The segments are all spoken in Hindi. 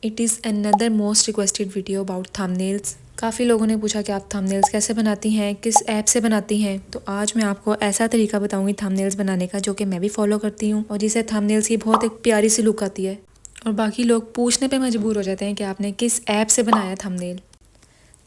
It is another most requested video about thumbnails. काफ़ी लोगों ने पूछा कि आप थंबनेल्स कैसे बनाती हैं, किस ऐप से बनाती हैं। तो आज मैं आपको ऐसा तरीका बताऊंगी थंबनेल्स बनाने का जो कि मैं भी फॉलो करती हूँ और जिससे थंबनेल्स की बहुत एक प्यारी सी लुक आती है और बाकी लोग पूछने पे मजबूर हो जाते हैं कि आपने किस ऐप से बनाया थंबनेल।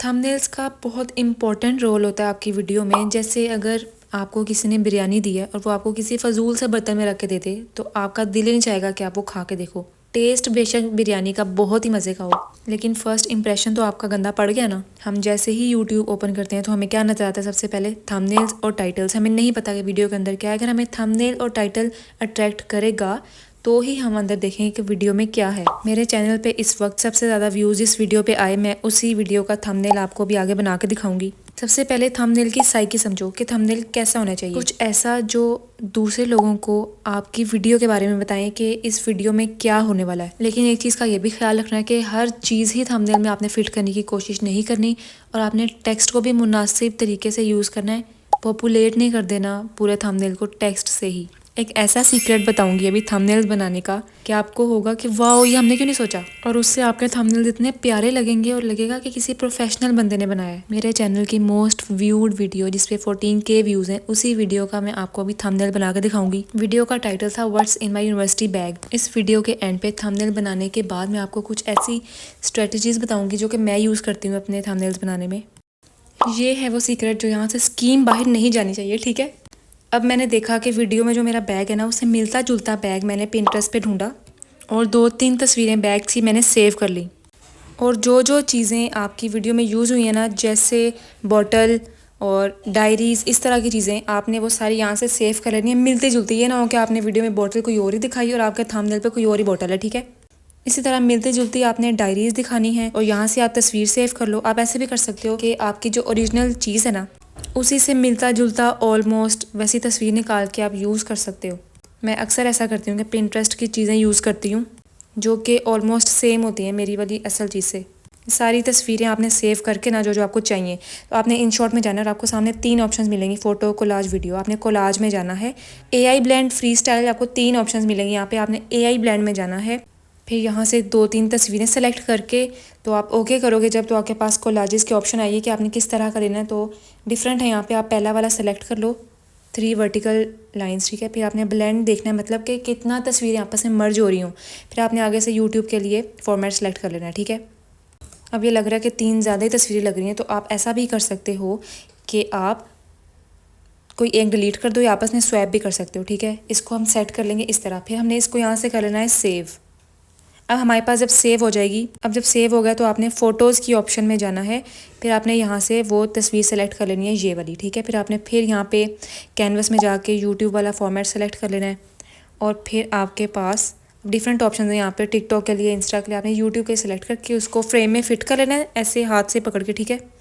थंबनेल्स का बहुत इंपॉर्टेंट रोल होता है आपकी वीडियो में। जैसे अगर आपको किसी ने बिरयानी दी है और वो आपको किसी फजूल से बर्तन में रख के दे दे तो आपका दिल ही नहीं चाहेगा कि आप वो खा के देखो। टेस्ट बेशक बिरयानी का बहुत ही मज़े का हो, लेकिन फर्स्ट इंप्रेशन तो आपका गंदा पड़ गया ना। हम जैसे ही यूट्यूब ओपन करते हैं तो हमें क्या नजर आता है? सबसे पहले थंबनेल्स और टाइटल्स। हमें नहीं पता कि वीडियो के अंदर क्या है। अगर हमें थंबनेल और टाइटल अट्रैक्ट करेगा तो ही हम अंदर देखेंगे कि वीडियो में क्या है। मेरे चैनल पे इस वक्त सबसे ज़्यादा व्यूज़ जिस वीडियो पे आए, मैं उसी वीडियो का थंबनेल आपको भी आगे बना के दिखाऊंगी। सबसे पहले थंबनेल की साइकी समझो कि थंबनेल कैसा होना चाहिए। कुछ ऐसा जो दूसरे लोगों को आपकी वीडियो के बारे में बताएं कि इस वीडियो में क्या होने वाला है। लेकिन एक चीज़ का ये भी ख्याल रखना है कि हर चीज़ ही थंबनेल में आपने फिट करने की कोशिश नहीं करनी और आपने टेक्स्ट को भी मुनासिब तरीके से यूज़ करना है। पॉपुलेट नहीं कर देना पूरे थंबनेल को टेक्स्ट से ही। एक ऐसा सीक्रेट बताऊंगी अभी थंबनेल्स बनाने का कि आपको होगा कि वाह, ये हमने क्यों नहीं सोचा, और उससे आपके थंबनेल्स इतने प्यारे लगेंगे और लगेगा कि किसी प्रोफेशनल बंदे ने बनाया है। मेरे चैनल की मोस्ट व्यूड वीडियो जिसपे 14K व्यूज हैं, उसी वीडियो का मैं आपको अभी थंबनेल बना के दिखाऊंगी। वीडियो का टाइटल था what's in my university bag. इस वीडियो के एंड पे थंबनेल बनाने के बाद मैं आपको कुछ ऐसी स्ट्रेटजीज बताऊंगी जो कि मैं यूज़ करती हूँ अपने थंबनेल्स बनाने में। ये है वो सीक्रेट जो यहाँ से स्कीम बाहर नहीं जानी चाहिए, ठीक है। अब मैंने देखा कि वीडियो में जो मेरा बैग है ना, उससे मिलता जुलता बैग मैंने पिंटरेस्ट पे ढूंढा और 2-3 तस्वीरें बैग की मैंने सेव कर ली। और जो जो चीज़ें आपकी वीडियो में यूज़ हुई हैं ना, जैसे बॉटल और डायरीज़, इस तरह की चीज़ें आपने वो सारी यहाँ से सेव कर लेनी है मिलती जुलती। ये ना हो कि आपने वीडियो में बॉटल कोई और ही दिखाई और आपके थंबनेल पे कोई और ही बॉटल है, ठीक है। इसी तरह मिलती जुलती आपने डायरीज़ दिखानी है और यहाँ से आप तस्वीर सेव कर लो। आप ऐसे भी कर सकते हो कि आपकी जो ओरिजिनल चीज़ है ना, उसी से मिलता जुलता ऑलमोस्ट वैसी तस्वीर निकाल के आप यूज़ कर सकते हो। मैं अक्सर ऐसा करती हूँ कि पिंटरेस्ट की चीज़ें यूज़ करती हूँ जो कि ऑलमोस्ट सेम होती हैं मेरी वाली असल चीज़ से। सारी तस्वीरें आपने सेव करके ना जो जो आपको चाहिए, तो आपने इन शॉर्ट में जाना है और आपको सामने 3 ऑप्शंस मिलेंगी, फ़ोटो, कोलाज, वीडियो। आपने कोलाज में जाना है। AI ब्लेंड, फ्री स्टाइल, आपको 3 ऑप्शंस मिलेंगे। यहाँ पे आपने AI ब्लेंड में जाना है। फिर यहाँ से 2-3 तस्वीरें सेलेक्ट करके तो आप ओके करोगे जब, तो आपके पास कोलाजेस के ऑप्शन आइए कि आपने किस तरह का लेना है। तो डिफरेंट है यहाँ पे, आप पहला वाला सेलेक्ट कर लो, 3 वर्टिकल लाइंस, ठीक है। फिर आपने ब्लेंड देखना है, मतलब कि कितना तस्वीरें आपस में मर्ज हो रही हूँ। फिर आपने आगे से यूट्यूब के लिए फॉर्मेट सेलेक्ट कर लेना है, ठीक है। अब ये लग रहा है कि 3 ज़्यादा ही तस्वीरें लग रही हैं, तो आप ऐसा भी कर सकते हो कि आप कोई एक डिलीट कर दो या आपस में स्वैप भी कर सकते हो, ठीक है। इसको हम सेट कर लेंगे इस तरह। फिर हमने इसको यहाँ से कर लेना है सेव। अब हमारे पास जब सेव हो जाएगी, अब जब सेव हो गया तो आपने फ़ोटोज़ की ऑप्शन में जाना है। फिर आपने यहाँ से वो तस्वीर सेलेक्ट कर लेनी है, ये वाली, ठीक है। फिर आपने फिर यहाँ पे कैनवस में जाके यूट्यूब वाला फॉर्मेट सेलेक्ट कर लेना है और फिर आपके पास डिफरेंट ऑप्शन है यहाँ पे। टिकटॉक के लिए, इंस्टा के लिए आपने यूट्यूब के सिलेक्ट करके उसको फ्रेम में फिट कर लेना है ऐसे हाथ से पकड़ के, ठीक है।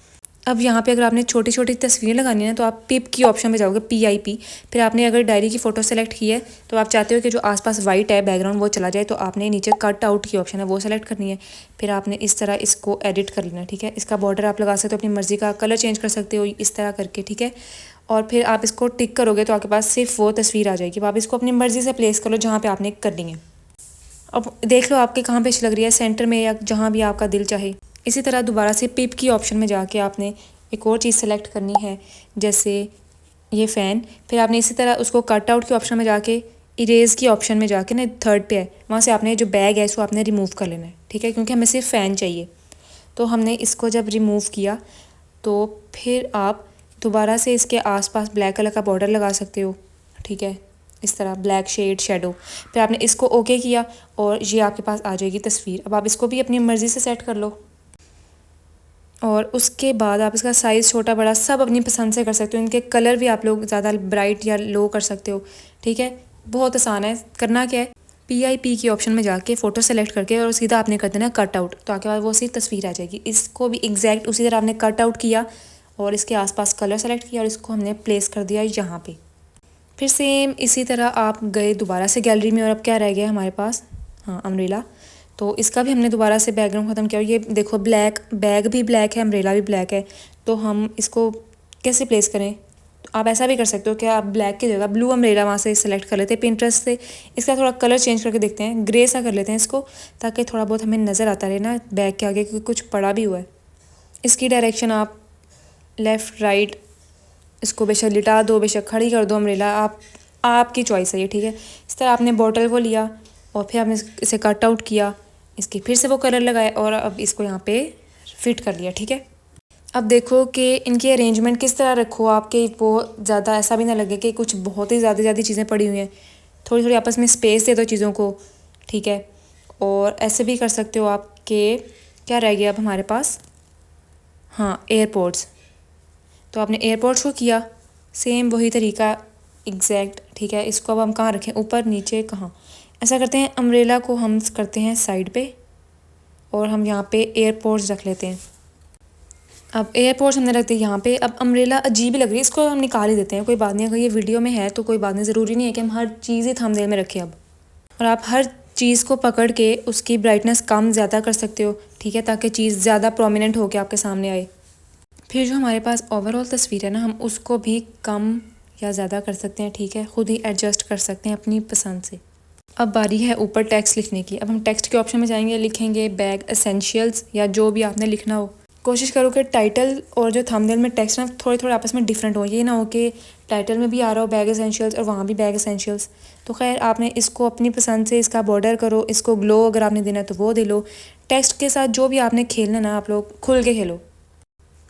अब यहाँ पे अगर आपने छोटी छोटी तस्वीरें लगानी है तो आप पिप की ऑप्शन में जाओगे, PIP। फिर आपने अगर डायरी की फ़ोटो सेलेक्ट की है तो आप चाहते हो कि जो आसपास वाइट है बैकग्राउंड वो चला जाए, तो आपने नीचे कट आउट की ऑप्शन है वो सेलेक्ट करनी है। फिर आपने इस तरह इसको एडिट कर लेना है, ठीक है। इसका बॉर्डर आप लगा सकते हो, अपनी मर्ज़ी का कलर चेंज कर सकते हो इस तरह करके, ठीक है। और फिर आप इसको टिक करोगे तो आपके पास सिर्फ वो तस्वीर आ जाएगी। आप इसको अपनी मर्ज़ी से प्लेस कर लो जहाँ पर आपने करनी है। अब देख लो आपके कहाँ पे अच्छी लग रही है, सेंटर में या जहाँ भी आपका दिल चाहे। इसी तरह दोबारा से पिप की ऑप्शन में जाके आपने एक और चीज़ सेलेक्ट करनी है, जैसे ये फ़ैन। फिर आपने इसी तरह उसको कट आउट के ऑप्शन में जाके इरेज़ की ऑप्शन में जाके ना, थर्ड पे है, वहाँ से आपने जो बैग है इसको आपने रिमूव कर लेना है, ठीक है, क्योंकि हमें सिर्फ फ़ैन चाहिए। तो हमने इसको जब रिमूव किया तो फिर आप दोबारा से इसके आसपास ब्लैक कलर का बॉर्डर लगा सकते हो, ठीक है, इस तरह ब्लैक शेड शैडो। फिर आपने इसको ओके किया और ये आपके पास आ जाएगी तस्वीर। अब आप इसको भी अपनी मर्ज़ी से सेट कर लो और उसके बाद आप इसका साइज़ छोटा बड़ा सब अपनी पसंद से कर सकते हो। इनके कलर भी आप लोग ज़्यादा ब्राइट या लो कर सकते हो, ठीक है। बहुत आसान है। करना क्या है, PIP की ऑप्शन में जाके फ़ोटो सेलेक्ट करके और सीधा आपने कर देना कट आउट, तो आपके पास वो सी तस्वीर आ जाएगी। इसको भी एग्जैक्ट उसी तरह आपने कट आउट किया और इसके आसपास कलर सेलेक्ट किया और इसको हमने प्लेस कर दिया यहाँ पे। फिर सेम इसी तरह आप गए दोबारा से गैलरी में और अब क्या रह गया हमारे पास, हाँ, अम्ब्रेला। तो इसका भी हमने दोबारा से बैकग्राउंड ख़त्म किया और ये देखो ब्लैक बैग भी ब्लैक है, अम्ब्रेला भी ब्लैक है। तो हम इसको कैसे प्लेस करें, तो आप ऐसा भी कर सकते हो कि आप ब्लैक की जगह ब्लू अम्ब्रेला वहाँ से सेलेक्ट कर लेते हैं पिंटरेस्ट से। इसका थोड़ा कलर चेंज करके देखते हैं, ग्रे सा कर लेते हैं इसको, ताकि थोड़ा बहुत हमें नज़र आता रहे ना बैग के आगे क्योंकि कुछ पड़ा भी हुआ है। इसकी डायरेक्शन आप लेफ़्ट राइट, इसको बेशक लिटा दो बेशक खड़ी कर दो अम्ब्रेला, आपकी चॉइस है ये, ठीक है। इस तरह आपने बॉटल को लिया और फिर आपने इसे कट आउट किया, इसके फिर से वो कलर लगाए और अब इसको यहाँ पे फिट कर लिया, ठीक है। अब देखो कि इनकी अरेंजमेंट किस तरह रखो आपके, वो ज़्यादा ऐसा भी ना लगे कि कुछ बहुत ही ज़्यादा चीज़ें पड़ी हुई हैं। थोड़ी थोड़ी आपस में स्पेस दे दो चीज़ों को, ठीक है। और ऐसे भी कर सकते हो आप कि क्या रह गया अब हमारे पास, हाँ एयरपोर्ट्स। तो आपने एयरपोर्ट्स को किया, सेम वही तरीका एग्जैक्ट, ठीक है। इसको अब हम कहाँ रखें, ऊपर नीचे कहाँ, ऐसा करते हैं अम्ब्रेला को हम करते हैं साइड पे और हम यहाँ पे एयरपोर्ट्स रख लेते हैं। अब एयरपोर्ट्स हमने रख दिए यहाँ पे। अब अम्ब्रेला अजीब ही लग रही है, इसको हम निकाल ही देते हैं, कोई बात नहीं। अगर ये वीडियो में है तो कोई बात नहीं, ज़रूरी नहीं है कि हम हर चीज़ ही थंबनेल में रखें अब। और आप हर चीज़ को पकड़ के उसकी ब्राइटनेस कम ज़्यादा कर सकते हो, ठीक है, ताकि चीज़ ज़्यादा प्रोमिनेंट होकर आपके सामने आए। फिर जो हमारे पास ओवरऑल तस्वीर है ना, हम उसको भी कम या ज़्यादा कर सकते हैं, ठीक है, ख़ुद ही एडजस्ट कर सकते हैं अपनी पसंद से। अब बारी है ऊपर टेक्स्ट लिखने की। अब हम टेक्स्ट के ऑप्शन में जाएंगे, लिखेंगे बैग एसेंशियल्स या जो भी आपने लिखना हो। कोशिश करो कि टाइटल और जो थंबनेल में टेक्स्ट ना थोड़े थोड़े आपस में डिफरेंट हो, ये ना हो कि टाइटल में भी आ रहा हो बैग एसेंशियल्स और वहाँ भी बैग एसेंशियल्स। तो खैर आपने इसको अपनी पसंद से इसका बॉर्डर करो, इसको ग्लो अगर आपने देना है तो वो दे लो। टेक्स्ट के साथ जो भी आपने खेलना ना, आप लोग खुल के खेलो।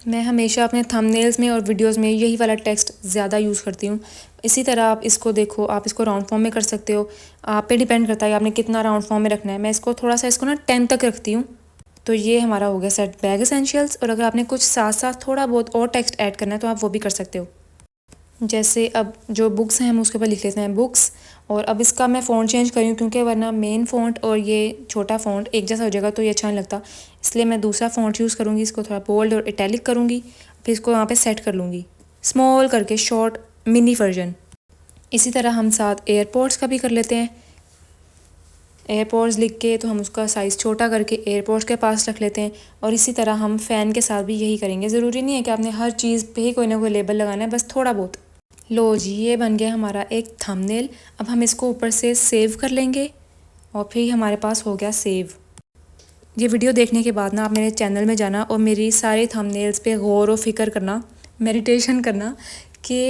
मैं हमेशा अपने थंबनेल्स में और वीडियोस में यही वाला टेक्स्ट ज़्यादा यूज़ करती हूँ। इसी तरह आप इसको देखो, आप इसको राउंड फॉर्म में कर सकते हो, आप पे डिपेंड करता है आपने कितना राउंड फॉर्म में रखना है। मैं इसको थोड़ा सा इसको ना 10 तक रखती हूँ। तो ये हमारा हो गया सेट बैग एसेंशियल्स। और अगर आपने कुछ साथ साथ थोड़ा बहुत और टेक्स्ट ऐड करना है तो आप वो भी कर सकते हो। जैसे अब जो बुक्स हैं हम उसके ऊपर लिख लेते हैं बुक्स। और अब इसका मैं फ़ॉन्ट चेंज करी हूँ क्योंकि वरना मेन फ़ॉन्ट और ये छोटा फ़ॉन्ट एक जैसा हो जाएगा तो ये अच्छा नहीं लगता, इसलिए मैं दूसरा फ़ॉन्ट यूज़ करूँगी। इसको थोड़ा बोल्ड और इटैलिक करूँगी, फिर इसको यहाँ पे सेट कर लूँगी स्मॉल करके, शॉर्ट मिनी वर्जन। इसी तरह हम साथ एयरपोर्ट्स का भी कर लेते हैं। एयरपोर्ट्स लिख के तो हम उसका साइज़ छोटा करके एयरपोर्ट्स के पास रख लेते हैं। और इसी तरह हम फ़ैन के साथ भी यही करेंगे। ज़रूरी नहीं है कि आपने हर चीज़ पे ही कोई ना कोई लेबल लगाना है, बस थोड़ा बहुत। लो जी, ये बन गया हमारा एक थंबनेल। अब हम इसको ऊपर से सेव कर लेंगे और फिर हमारे पास हो गया सेव। ये वीडियो देखने के बाद ना आप मेरे चैनल में जाना और मेरी सारे थंबनेल्स पे गौर व फिक्र करना, मेडिटेशन करना कि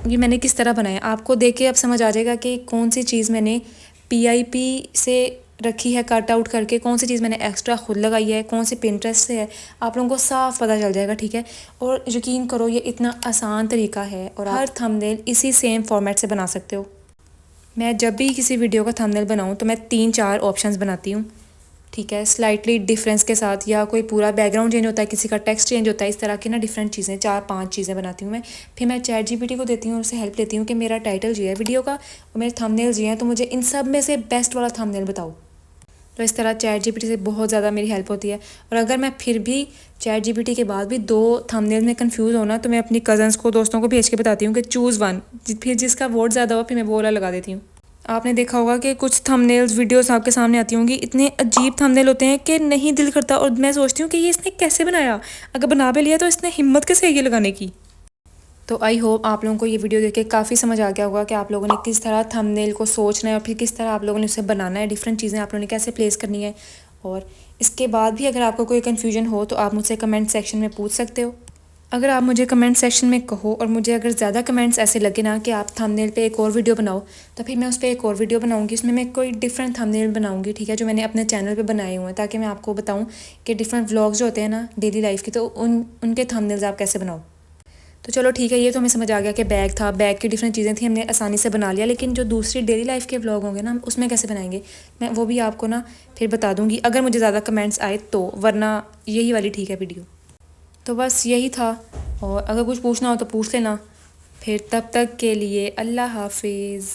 ये मैंने किस तरह बनाया। आपको देख के अब समझ आ जाएगा कि कौन सी चीज़ मैंने PIP से रखी है कट आउट करके, कौन सी चीज़ मैंने एक्स्ट्रा खुद लगाई है, कौन सी पिंटरेस्ट से है, आप लोगों को साफ पता चल जाएगा, ठीक है। और यकीन करो ये इतना आसान तरीका है और हर थंबनेल इसी सेम फॉर्मेट से बना सकते हो। मैं जब भी किसी वीडियो का थंबनेल बनाऊँ तो मैं 3-4 ऑप्शंस बनाती हूँ, ठीक है, स्लाइटली डिफरेंस के साथ, या कोई पूरा बैकग्राउंड चेंज होता है, किसी का टेक्स्ट चेंज होता है, इस तरह की ना डिफरेंट चीज़ें 4-5 चीज़ें बनाती हूँ मैं। फिर मैं ChatGPT को देती हूँ, उससे हेल्प लेती हूँ कि मेरा टाइटल ये है वीडियो का और मेरे थंबनेल्स ये हैं, तो मुझे इन सब में से बेस्ट वाला थंबनेल बताओ। तो इस तरह ChatGPT से बहुत ज़्यादा मेरी हेल्प होती है। और अगर मैं फिर भी ChatGPT के बाद भी 2 थंबनेल में कंफ्यूज होना तो मैं अपनी कज़न्स को, दोस्तों को भेज के बताती हूँ कि चूज़ वन, फिर जिसका वोट ज़्यादा हो फिर मैं वो वाला लगा देती हूँ। आपने देखा होगा कि कुछ थंबनेल्स वीडियोस आपके सामने आती होंगी, इतने अजीब थंबनेल होते हैं कि नहीं दिल करता और मैं सोचती हूँ कि ये इसने कैसे बनाया, अगर बना भी लिया तो इसने हिम्मत कैसे है ये लगाने की। तो आई होप आप लोगों को ये वीडियो देख के काफ़ी समझ आ गया होगा कि आप लोगों ने किस तरह थंबनेल को सोचना है और फिर किस तरह आप लोगों ने उसे बनाना है, डिफरेंट चीज़ें आप लोगों ने कैसे प्लेस करनी है। और इसके बाद भी अगर आपको कोई कन्फ्यूजन हो तो आप मुझसे कमेंट सेक्शन में पूछ सकते हो। अगर आप मुझे कमेंट सेक्शन में कहो और मुझे अगर ज़्यादा कमेंट्स ऐसे लगे ना कि आप थंबनेल पे एक और वीडियो बनाओ, तो फिर मैं उस पर एक और वीडियो बनाऊंगी, उसमें मैं कोई डिफरेंट थंबनेल बनाऊंगी, ठीक है, जो मैंने अपने चैनल पे बनाए हुए हैं, ताकि मैं आपको बताऊं कि डिफरेंट व्लॉग्स जो होते हैं ना डेली लाइफ की, तो उनके थंबनेल्स आप कैसे बनाओ। तो चलो ठीक है, ये तो हमें समझ आ गया कि बैग था, बैग की डिफरेंट चीज़ें थी, हमने आसानी से बना लिया। लेकिन जो दूसरी डेली लाइफ के व्लॉग होंगे ना, हम उसमें कैसे बनाएंगे, मैं वो भी आपको ना फिर बता दूँगी अगर मुझे ज़्यादा कमेंट्स आए तो, वरना यही वाली ठीक है वीडियो। तो बस यही था, और अगर कुछ पूछना हो तो पूछ लेना। फिर तब तक के लिए अल्लाह हाफिज़।